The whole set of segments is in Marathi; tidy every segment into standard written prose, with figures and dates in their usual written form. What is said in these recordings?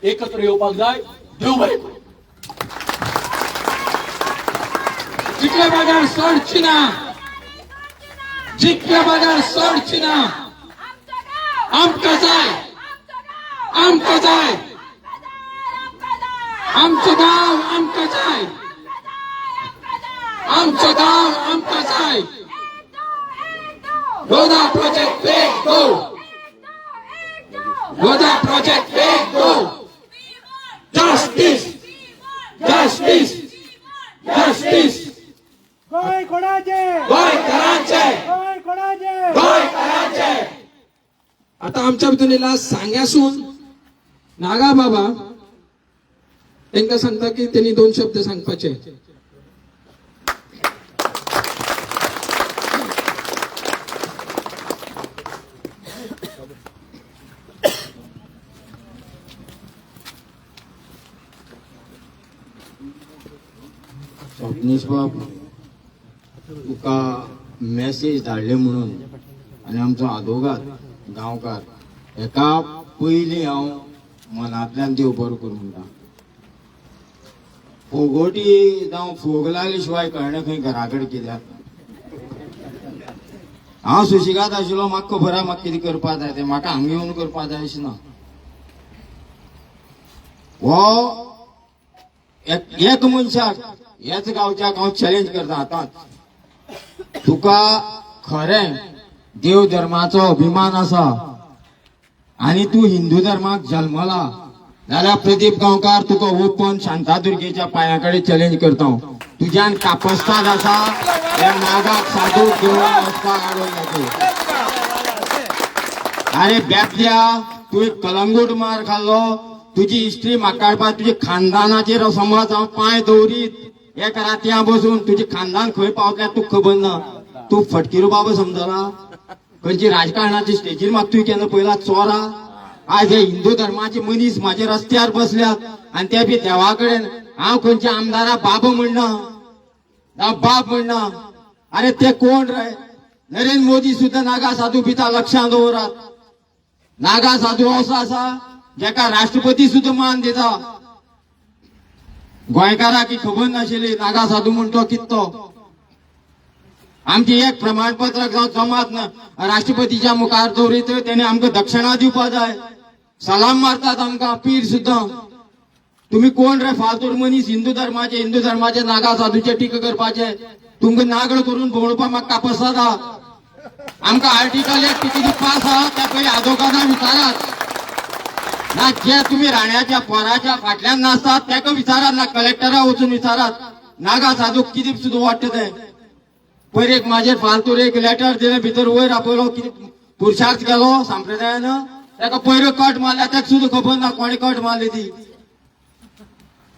एकत्र येवपाक जाय. देव बरें करूं. जितल्या भागार सोडची ना, जितल्या भागार सोडची ना. आमकां जाय, आमकां जाय, आमचो गांव आमकां जाय, आमचो गांव आमकां जाय. गोदा प्रोजेक्ट फेक गो, गोदा प्रोजेक्ट फेक गो. Justice, justice, justice. गोय कोणाचे, गोंयकारांचे, गोय कोणाचे. गोंयकारांचे. आता आमच्या भितून येयला सांग्यासून नागा बाबा तांकां सांगता की त्यांनी 2 शब्द सांगपाचे. स्वप्नीश बाब, तुका मेसेज धाडले म्हणून आनी आमचो आदोगाद गांवकार एका पयलीं हांव मनांतल्यान देव बरो करूं म्हणटा. फोगोटी जावं फोग लागले शिवाय कळना खंय घरा कडेन कित्याक. हांव सुशिगाद आशिल्लो, म्हाका खबर आहा म्हाका कितें करपा जाय तें. म्हाका हांगा येवन करपा जाय अशें ना. हो एक मनशाक ह्याच गांवच्याक हांव चॅलेंज करता आतांच. तुका खरें देव धर्माचो अभिमान आसा आनी तूं हिंदू धर्माक जल्मला जाल्यार प्रदीप गांवकार तुका ओपन शांतादुर्गेच्या पांया कडेन चॅलेंज करता. तुज्यान कापस्ताद आसा ह्या नागाक साधू घेवन वचपाक हाडून. अरे बेबद्या, तूं एक कलंगूट मार खाल्लो. तुजी हिस्ट्री म्हाका काडपाक तुजे खानदानाचेर समज हांव पांय दवरीत एक रातयां बसून तुजें खानदान खंय पावतलें तुका खबर ना. तूं फटकिरो बाबा समजला. खंयची राजकारणाच्या स्टेजीर म्हाका तुवें केन्ना पयला चोरा. आज हे हिंदू धर्माचे मनीस म्हाज्या रस्त्यार बसल्यात आनी ते बी देवा कडेन हांव खंयच्या आमदारा बाबा म्हणना, हांव बाब म्हणना. अरे ते कोण रे? नरेंद्र मोदी सुद्दां नागा साधू पिता लक्षांत दवरात. नागा साधू असो आसा जेका राष्ट्रपती सुद्दां मान दिता. गोंयकाराक ही खबर नाशिल्ली नागा साधू म्हणतो कितो. आमची एक प्रमाणपत्र जावं जमात राष्ट्रपतीच्या मुखार दवरीत तेणे आमकां दक्षिणा दिवपा जाय. सलाम मारतात आमकां पीर सुद्दां. तुम्ही कोण रे फालतूर मनीस हिंदू धर्माचे नागा साधूचे टिका करपाचे. तुमकां नागड करून भोंवडपा म्हाका कापसाद आहा. आमकां आर्टिकल 1 कितें पास आहा त्या पयलीं आदोगादां विचारात ना. जे तुम्ही राण्याच्या पोराच्या फाटल्यान नासतात तेका विचारात ना. कलेक्टरा वचून विचारात नागा साधूक कितें सुद्दां वाटता तें. पयर एक म्हाजेर फालतूर एक लेटर दिलें भितर वयर आपयलो कितें पुरुषार्थ केलो संप्रदायान. ताका पयर कट मारल्या ताका सुद्दां खबर ना कोणी कट मारली ती.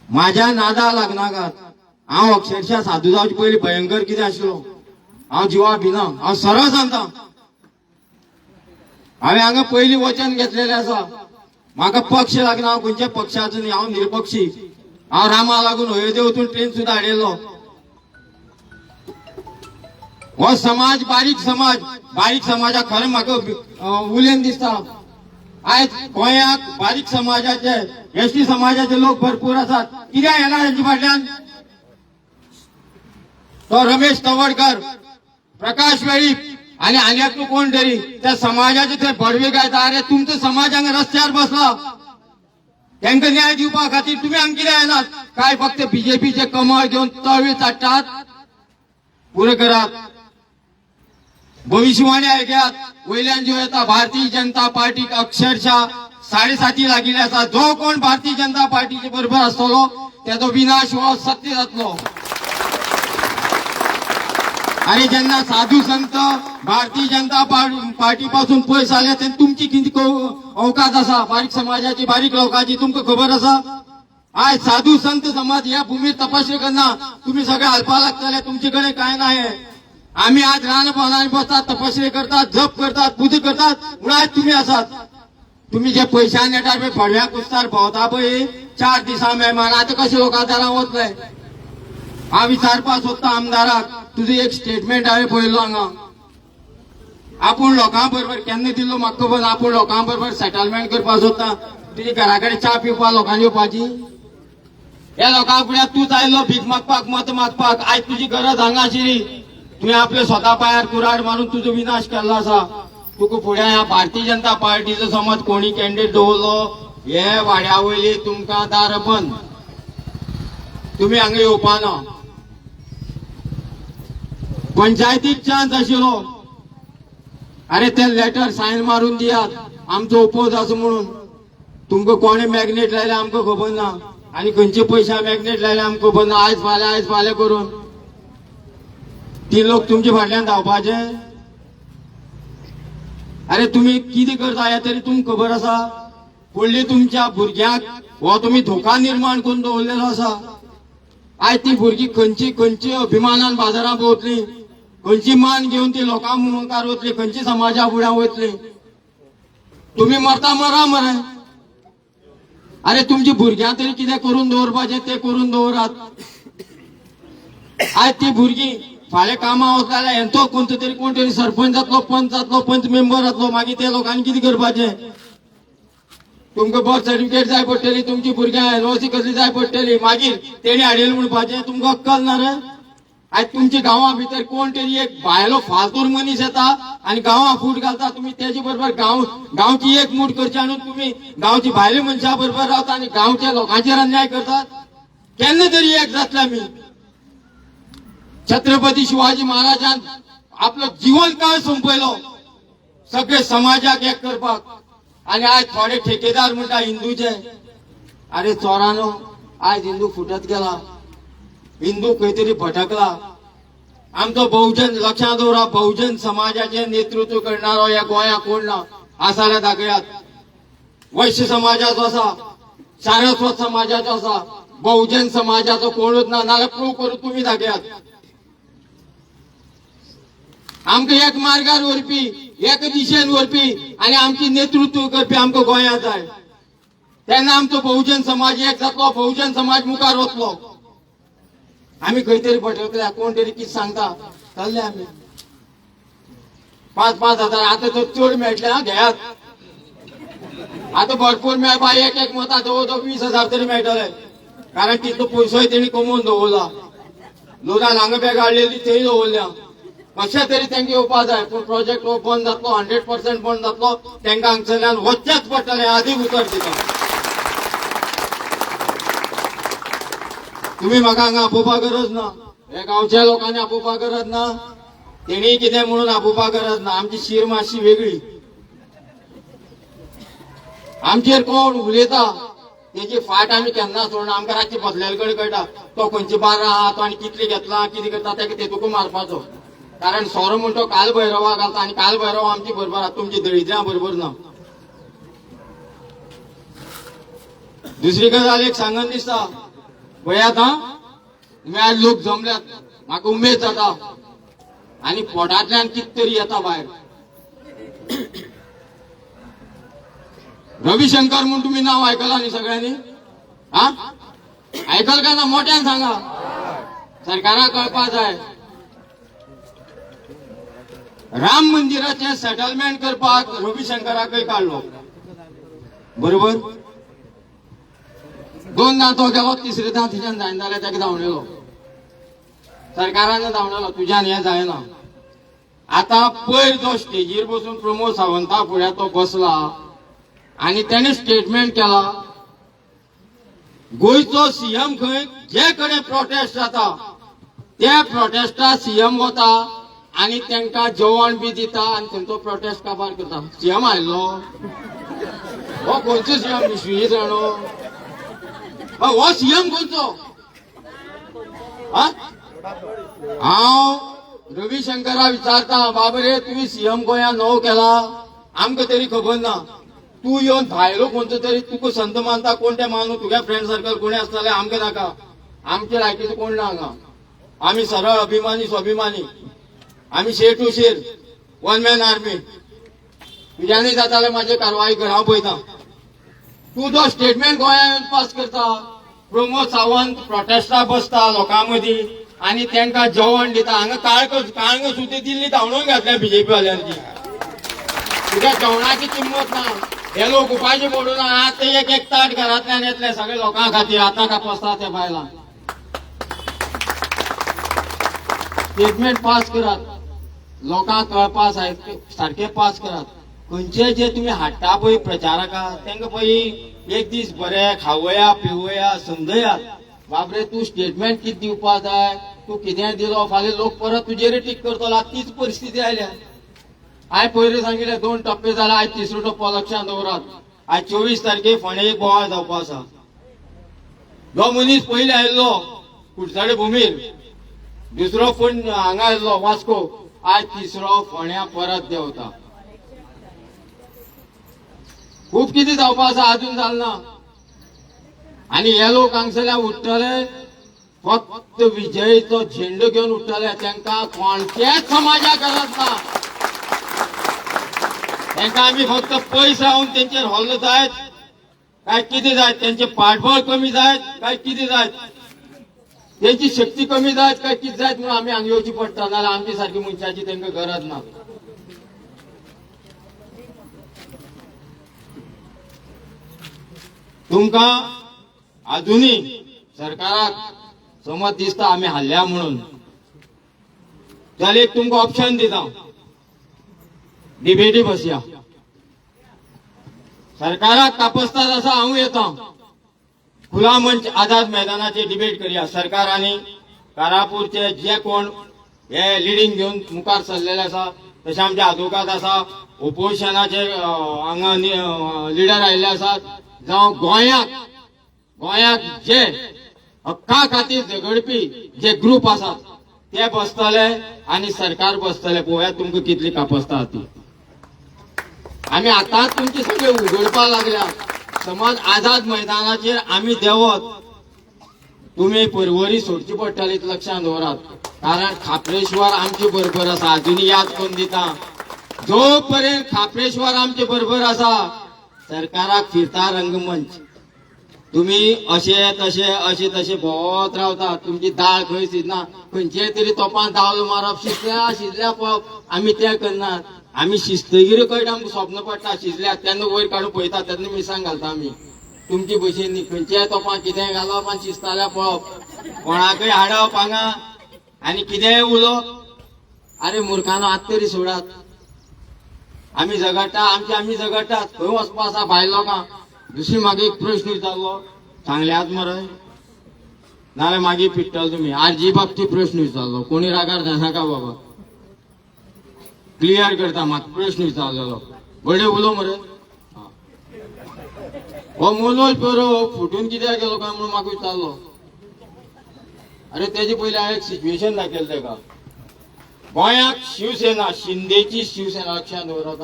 म्हाज्या नादा लागनाकात. हांव अक्षरशः साधू जावचे पयलीं भयंकर कितें आशिल्लो. हांव जिवा भिना. हांव सरळ सांगता हांवें हांगा पयलीं वचन घेतलेलें आसा. म्हाका पक्ष लागना. हांव खंयच्या पक्षाचो न्ही. हांव निरपक्षी. हांव रामा लागून अयोध्ये वचून ट्रेन सुद्दां हाडिल्लो. हो समाज बारीक समाजाक खरें म्हाका उलेन दिसता. आयज गोंयाक बारीक समाजाचे एसटी समाजाचे लोक भरपूर आसात. कित्याक येना तांचे फाटल्यान? तो रमेश तवडकर, प्रकाश वेळीप आनी आनी कोण तरी त्या समाजाचे थंय भडवे गायता. अरे तुमचो समाज हांगा रस्त्यार बसला. तांकां न्याय दिवपा खातीर तुमी हांगा कित्याक येनात? काय फक्त बीजेपीचे कमळ घेवन तळवी चाडटात? पुरो करात. भविष्यवाणी ऐक्यात. वयल्यान ज्यो येता भारतीय जनता पार्टीक अक्षरशः 7.5 लागिल्ले आसा. जो कोण भारतीय जनता पार्टीचे बरोबर आसतलो तेजो विनाश हो सत्य जातलो. अरे जेन्ना साधू संत भारतीय जनता पार्टी पासून पयस जाले तेन्ना तुमची किती अवकाश आसा बारीक समाजाची बारीक लोकांची तुमकां खबर आसा? आज साधू संत समाज ह्या भूमीर तपासणी करना. तुम्ही सगळे हालपा लागतले. तुमचे कडेन काय नाही. आम्ही आज रानपानांनी बसतात, तपासणी करतात, जप करतात, पुजा करतात. म्हणून आज तुम्ही आसात. तुम्ही जे पैशान येतात पळय फळव्या कुस्तार भोंवता पळय 4 दिसा मेहमान आता कशे लोकां दारां वतले? हांव विचारपाक सोदता आमदाराक. तुजो एक स्टेटमेंट हांवें पळयलो हांगा. आपूण लोकां बरोबर केन्ना दिल्लो म्हाका खबर ना. आपूण लोकां बरोबर सेटलमेंट करपाक सोदता. तुझी घराकडे चा पिवपा लोकांनी येवपाची या लोकां फुड्यान तूच आयलो भीक मागपाक मत मागपाक आयज तुजी गरज हांगा आशिल्ली तुवें आपले स्वता पांयार कुराड मारून तुजो विनाश केल्लो आसा तुका फुडें ह्या भारतीय जनता पार्टीचो समज कोणी कॅन्डिडेट दवरलो हे वाड्या वयली तुमकां दार बंद तुम्ही हांगा येवपा ना पंचायतीक चान्स आशिल्लो अरे ते लेटर सायन मारून दियात आमचो ओपोज आसा म्हणून तुमकां कोणे मॅग्नेट लायले आमकां खबर ना आनी खंयचे पयशा मॅग्नेट लायले आमकां खबर ना आयज फाल्यां करून ती लोक तुमचे फाटल्यान धांवपाचे अरे तुम्ही कितें करता हे तरी तुमकां खबर आसा फुडली तुमच्या भुरग्यांक हो तुम्ही धोका निर्माण करून दवरलेलो आसा आयज ती भुरगीं खंयची अभिमानान बाजारांत वतली खंयची मान घेवन ती लोकां मुखार वतली खंयची समाजा फुड्यान वतली तुम्ही मरता मरा मरे अरे तुमची भुरग्यां तरी कितें करून दवरपाचें ते करून दवरात आयज ती भुरगीं फाल्यां कामां वता जाल्यार हेंचो कोण तरी सरपंच जातलो पंच मेंबर जातलो मागीर ते लोकांनी कितें करपाचें तुमकां बर्थ सर्टिफिकेट जाय पडटली तुमची भुरग्यां एनओसी कसली जाय पडटली मागीर तेणी हाडयली म्हणपाचें तुमकां अक्कल ना रे आयज तुमच्या गांवां भितर कोण तरी एक भायलो फालतूर मनीस येता आनी गांवां फूट घालता तुमी तेजे बरोबर गांवची एक मूठ करची आनी तुमी गांवची भायल्या मनशां बरोबर रावता आनी गांवच्या लोकांचेर अन्याय करतात केन्ना तरी एक जातले आमी छत्रपती शिवाजी महाराजान आपलो जीवन काळ संपयलो सगळे समाजाक एक करपाक आनी आयज थोडे ठेकेदार म्हणटा हिंदूचे अरे चोरानो आयज हिंदू फुटत गेला हिंदू खंय तरी भटकला आमचो बहुजन लक्षांत दवरा बहुजन समाजाचे नेतृत्व करणारो ह्या गोंयांत कोण ना आसा जाल्यार दाखयात वैश्य समाजाचो आसा सारस्वत समाजाचो आसा बहुजन समाजाचो कोणूच ना नाल्यार प्रूव करून तुमी दाखयात आमकां एक मार्गार व्हरपी एक दिशेन व्हरपी आनी आमची नेतृत्व करपी आमकां गोंयांत जाय तेन्ना आमचो बहुजन समाज एक जातलो बहुजन समाज मुखार वतलो आमी खंय तरी भटकल्या कोण तरी कितें सांगता चल्ले आमी 5-5 हजार आतां तर चड मेळटले हा घेयात आतां भरपूर मेळपा एक मतां जवळ 20,000 तरी मेळटले कारण तितलो पयसोय तेणी कमोवन दवरला लोकांक हांगा बॅग हाडलेली थंय दवरल्या कशें तरी तेंका येवपा जाय पूण प्रोजेक्ट हो बंद जातलो 100% बंद जातलो तेंका हांगसरल्यान वचचेच पडटलें आदीक उतर दिता तुम्ही म्हाका हांगा आपोवपा गरज ना हे गांवच्या लोकांनी आपोवपा गरज ना तेणी कितें म्हणून आपोवपा गरज ना आमची शीर मातशी वेगळी आमचेर कोण उलयता तेजी फाट आमी केन्ना सोडना आमकां रातची बसलेले कडेन कळटा तो खंयची बारां आहा तो आनी कितले घेतला कितें करता तेका तेतूंक मारपाचो कारण सोरो म्हणटो काल भैरवा घालता आनी काल भैरव आमची बरोबर आहा तुमची दळिद्रां बरोबर ना दुसरी गजाल एक सांगन दिसता पळयात हा तुमी आज लोक जमल्यात म्हाका उमेद जाता आनी पोटांतल्यान कितें तरी येता भायर रविशंकर म्हणून तुम्ही नाव आयकलां न्ही सगळ्यांनी हा आयकल काय ना मोठ्यान सांगा सरकाराक कळपा जाय राम मंदिराचे सेटलमेंट करपाक रविशंकराकय काडलो बरोबर दोनदा तो गेलो तिसरेदा तिच्यान जायना जाल्यार तेका धांवलेलो सरकारान धांवलेलो तुज्यान हें जायना आता पयर जो स्टेजीर बसून प्रमोद सावंता फुड्यान तो बसला आनी तेणे स्टेटमेंट केला गोंयचो सीएम खंय जे कडेन प्रोटेस्ट जाता त्या प्रोटेस्टाक सीएम वता आनी तांकां जेवण बी दिता आनी थंयचो प्रोटेस्ट काबार करता सीएम आयलो हो खंयचो सीएम विश्वजीत राणो हो सीएम खंयचो हांव रविशंकरा विचारता बाबा रे तुवें सीएम गोंयांत नवो केला आमकां तरी खबर ना तू येवन भायलो खंयचो तरी तुका संत मानता कोण ते मानू तुगे फ्रेंड सर्कल कोणी आसता जाल्यार आमकां नाका आमचे लायकीचो कोण ना हांगा आमी सरळ अभिमानी स्वाभिमानी आमी शेर टू शेर वन मॅन आर्मी तुज्यानी जाता जाल्यार म्हाजे कारवाई कर हांव पळयता तू जो स्टेटमेंट गोंयांत पास करता प्रमोद सावंत प्रोटेस्टाक बसता लोकां मदीं आनी तांकां जेवण दिता हांगा काळंग सुद्दां दिल्ली धांवडून घातल्या बीजेपी वाल्यांची तुज्या जेवणाची किंमत ना हे लोक उपाशी पडून आता एक एक ताट घरातल्यान येतले सगळे लोकां खातीर आता का पसतात त्या बायलां स्टेटमेंट पास करात लोकांक कळपा सारखे पास करात खंयचे जे तुम्ही हाडटा पळय प्रचारकां तांकां पळय एक दीस बरे खावया पिवया समजयात बाबरे तू स्टेटमेंट कितें दिवपा जाय तू कितें दिलो फाल्यां लोक परत तुजेर टीक करतलो तीच परिस्थिती आयल्या आय पयलीं सांगिल्लें 2 टप्पे जाला आयज 3रो टप्पो लक्षांत दवरात आयज 24 तारखेक फोंड्या एक बोवाळ जावपा आसा जो मनीस पयलीं आयिल्लो कुडचडे भुमीर दुसरो फोन हांगा आयिल्लो वास्को आयज 3रो फोंड्या परत देंवता खूब कितें जावपा आसा अजून जालना आनी हे लोक हांगसरल्यान उठ्ठले फक्त विजयीचो झेंडो घेवन उठ्ठले तांकां कोणत्याच समाजा गरज ना तांकां आमी फक्त पयस रावन तेंचेर हल्लो जायत काय कितें जायत तेंचें पाठबळ कमी जायत काय कितें जायत तेंची शक्ती कमी जायत काय कितें जायत म्हणून आमी हांगा येवची पडटा नाल्यार आमचे सारकी मनशाची तांकां गरज ना तुमकां अजुनी सरकाराक समज दिसता आमी हारल्या म्हणून जाल्यार एक तुमकां ऑप्शन दिता डिबेटी बसया सरकाराक तापसतात असा हांव येता खुला मंच आझाद मैदानाचेर डिबेट करया सरकार आनी कारापूरचे जे कोण हे लिडींग घेवन मुखार सरलेले आसा तशें आमचे आदवोगाद आसा ओपोजिशनाचे हांगा लिडर आयिल्ले आसात जावं गोंयाक जे हक्का खातीर झगडपी जे ग्रुप आसात ते बसतले आनी सरकार बसतले पळोवया तुमकां कितली कापसता ती आमी आतांच तुमचे सगळे उगडपा लागल्या समज आझाद मैदानाचेर आमी देवत तुमी परवरी सोडची पडटली लक्षांत दवरात कारण खापरेश्वर आमचे बरोबर आसा अजुनी याद करून दिता जो पर्यंत खापरेश्वर आमचे बरोबर आसा सरकाराक फिरता रंगमंच तुम्ही अशे तशे भोवत रावता तुमची दाळ खंय शिजना खंयचे तरी तोपान दावलो मारप शिजल्या पळोवप आमी तें करनात आमी शिस्तगीर कळटा आमकां स्वप्न पडटा शिजल्यात तेन्ना वयर काडून पळयता तेन्ना मिरसांग घालता आमी तुमची भशेन न्ही खंयच्याय तोपान कितेंय घालप आनी शिजताल्या पळोवप कोणाकय हाडप हांगा आनी कितेंय उलोवप आरे मुर्खानो आत तरी सोडात आमी झगडटा आमी झगडटात खंय वचपा आसा भायर लोकांक दुसरी मागे एक प्रश्न विचारलो सांगल्यात मरे नाल्यार मागीर पिट्टल तुमी आरजी बाबतीत प्रश्न विचारलो कोणी रागार जायनाका बाबा क्लियर करता म्हाका प्रश्न विचारलेलो बडे उलो मरे हो मनोज बरो फुटून कित्याक गेलो काय म्हणून म्हाका विचारलो अरे तेजे पयलीं हांवें एक सिच्युएशन दाखयलें तेका गोंयाक शिवसेना शिंदेची शिवसेना लक्षांत दवरात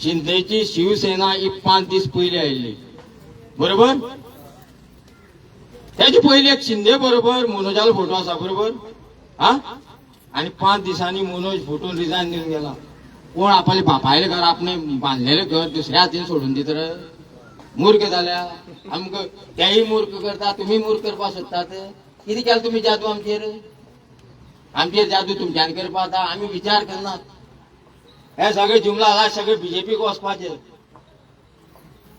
शिंदेची शिवसेना ही 5 दीस पयलीं आयिल्ली बरोबर तेजे पयलीं एक शिंदे बरोबर मनोजालो फोटो आसा बरोबर हा आनी 5 दिसांनी मनोज फुटून रिजायन दिवन गेला कोण आपले बापायले घर आपणे बांदलेले घर दुसऱ्या हातीन सोडून दित रे मूर्ख जाल्या आमकां तेय मूर्ख करता तुमी मूर्ख करपा सोदतात कितें केलें तुमी जादू आमचेर जादू तुमच्यान करपा आता आमी विचार करनात हे सगळे जुमला आला सगळे बीजेपीक वचपाचे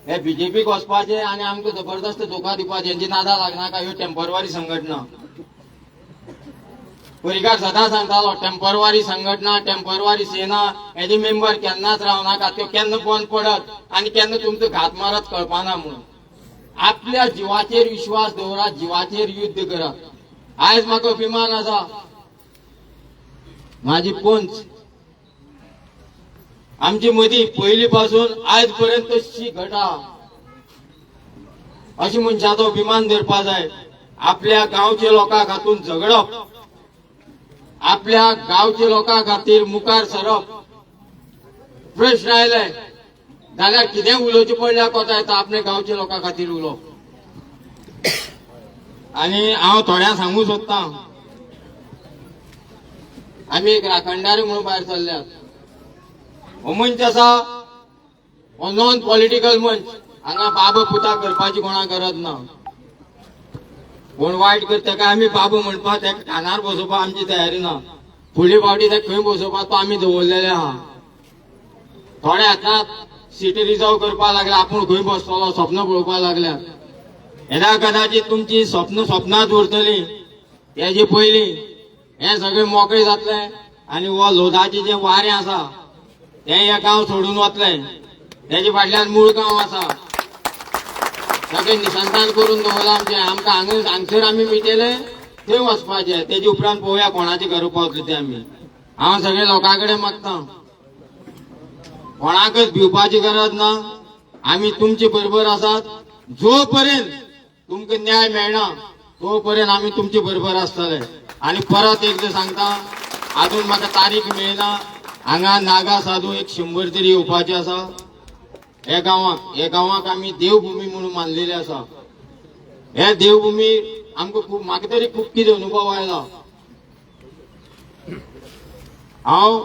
हे बीजेपीक वचपाचे आनी आमकां जबरदस्त धोका दिवपाचे हेंची नादा लागनाका ह्यो टेम्पररी संघटना परिकार सदां सांगतालो टेम्पररी संघटना टेम्पररी सेना हेजे मेंबर केन्नाच रावनाका त्यो केन्ना बंद पडत आनी केन्ना तुमचो घात मारत कळपाना म्हणून आपल्या जिवाचेर विश्वास दवरात जिवाचेर युद्ध करात आयज म्हाका अभिमान आसा माझी पोंच आमची मदीं पयलीं पासून आयज पर्यंत तशी घटा अशी मनशाचो अभिमान धरपा जाय आपल्या गांवच्या लोकां खातीर झगडप आपल्या गांवच्या लोकां खातीर मुखार सरप प्रश्न आयले जाल्यार कितें उलोवचें पडल्यार कोता येता आपल्या गांवच्या लोकां खातीर उलोवप आनी हांव थोड्यांक सांगूंक सोदतां आमी एक राखणदारी म्हणून भायर सरल्यात हो मंच आसा हो नॉन पॉलिटिकल मंच हांगा बाबा पुता करपाची कोणाक गरज ना कोण वायट करता काय आमी बाबू म्हणपा तेका कानार बसोवपा आमची तयारी ना फुडली फावटी तेका खंय बसोवपा तो आमी दवरलेले आहा थोडे येतात सिटी रिझर्व करपाक लागल्या, आपूण खंय बसतलो स्वप्न पळोवपाक लागल्या. येदा कदाचित तुमची स्वप्नात उरतली. हेजे पयली हे सगळे मोकळे जातले आणि हो लोधाचे जे वारें आसा ते हे गांव सोडून वतले. तेजे फाटल्यान मूळ गांव आसा, सगळे निशंतान करून दवरला आमचे. आमकां हांगसर आमी मिटयले थंय वचपाचे. तेजे उपरांत पळोवया कोणाचे घर पावतले ते आमी. हांव सगळे लोकां कडेन मागता, कोणाकच भिवपाची गरज ना. आमी तुमचे बरोबर आसात. जो पर्यंत तुमकां न्याय मेळना तो पर्यंत आमी तुमचे बरोबर आसतले. आणि परत एकदा सांगता, अजून म्हाका तारीख मेळना. हांगा नागा साधू 100 तरी येवपाचे आसा. हे गांवाक आमी देवभूमी म्हणून मानलेले आसा. हे देवभूमी आमकां खूब, म्हाका तरी खूब कितें अनुभव आयला. हांव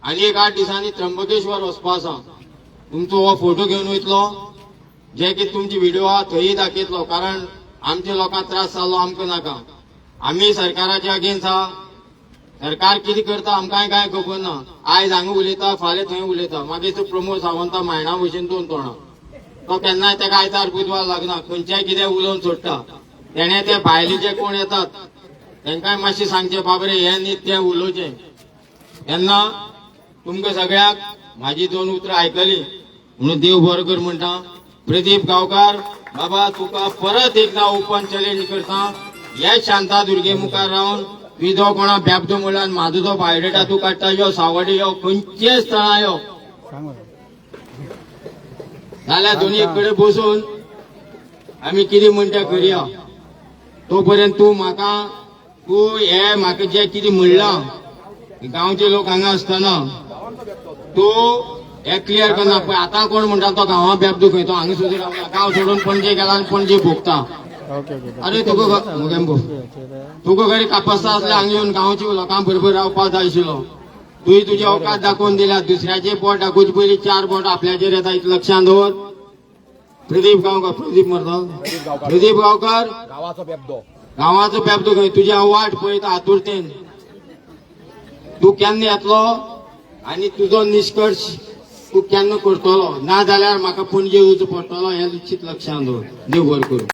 आनी एक 8 दिसांनी त्र्यंबकेश्वर वचपा आसा. तुमचो हो फोटो घेवन वयतलो, जे की तुमची व्हिडिओ आहा थंय दाखयतलो. कारण आमच्या लोकांक त्रास जालो आमकां नाका. आमी सरकाराच्या अगेन्स्ट आहा. सरकार कितें करता आमकांय कांय खबर ना. आयज हांगा उलयता, फाल्यां थंय उलयता. मागीर तो प्रमोद सावंता मायणा भशेन 2 तोंडां. तो केन्नाय ताका आयतार बुधवार लागना, खंयच्याय कितें उलोवन सोडटा. तेणे ते भायले जे कोण येतात तांकांय मातशें सांगचें, बाबरे हें न्ही तें उलोवचें. तेन्ना तुमकां सगळ्याक म्हाजी 2 उतरां आयकली म्हणून देव बरो कर म्हणटा. प्रदीप गांवकार बाबा, तुका परत एकदा ओपन चॅलेंज करता. हे शांतादुर्गे मुखार रावन तुजो कोणा बेबदो म्हणल्यार म्हाजो जो बायोडेटा तूं काडटा, यो सावड्डे यो, खंयचेय स्थळां यो, जाल्यार दोनी कडेन बसून आमी कितें म्हणटा करया. तो पर्यंत तूं हे म्हाका जे कितें म्हणलां गांवचे लोक हांगा आसतना तूं हे क्लियर करना. पळय आतां कोण म्हणटा तो गांवा बेबदो खंय, तो हांगा सुद्दां रावला, गांव सोडून पणजे गेला आनी पणजे भोगता. अरे तुका घरी कापासता असल्या हांगा येवन गांवच्या लोकां बरोबर रावपाक जाय आशिल्लो. तुवें तुजे अवकाश दाखोवन दिल्या. दुसऱ्याचे पोट दाखोवचे पयलीं 4 बोट आपल्याचेर येता, इतलें लक्षांत दवर. प्रदीप गांवकार, प्रदीप गांवकार गांवाचो बेबदो खंय, तुजी हांव वाट पळयता आतुरतेन. तूं केन्ना येतलो आनी तुजो निश्कर्श तूं केन्ना करतलो, ना जाल्यार म्हाका पणजे येवचो पडटलो. हें निश्चित लक्षांत दवर. देव बरें करूं.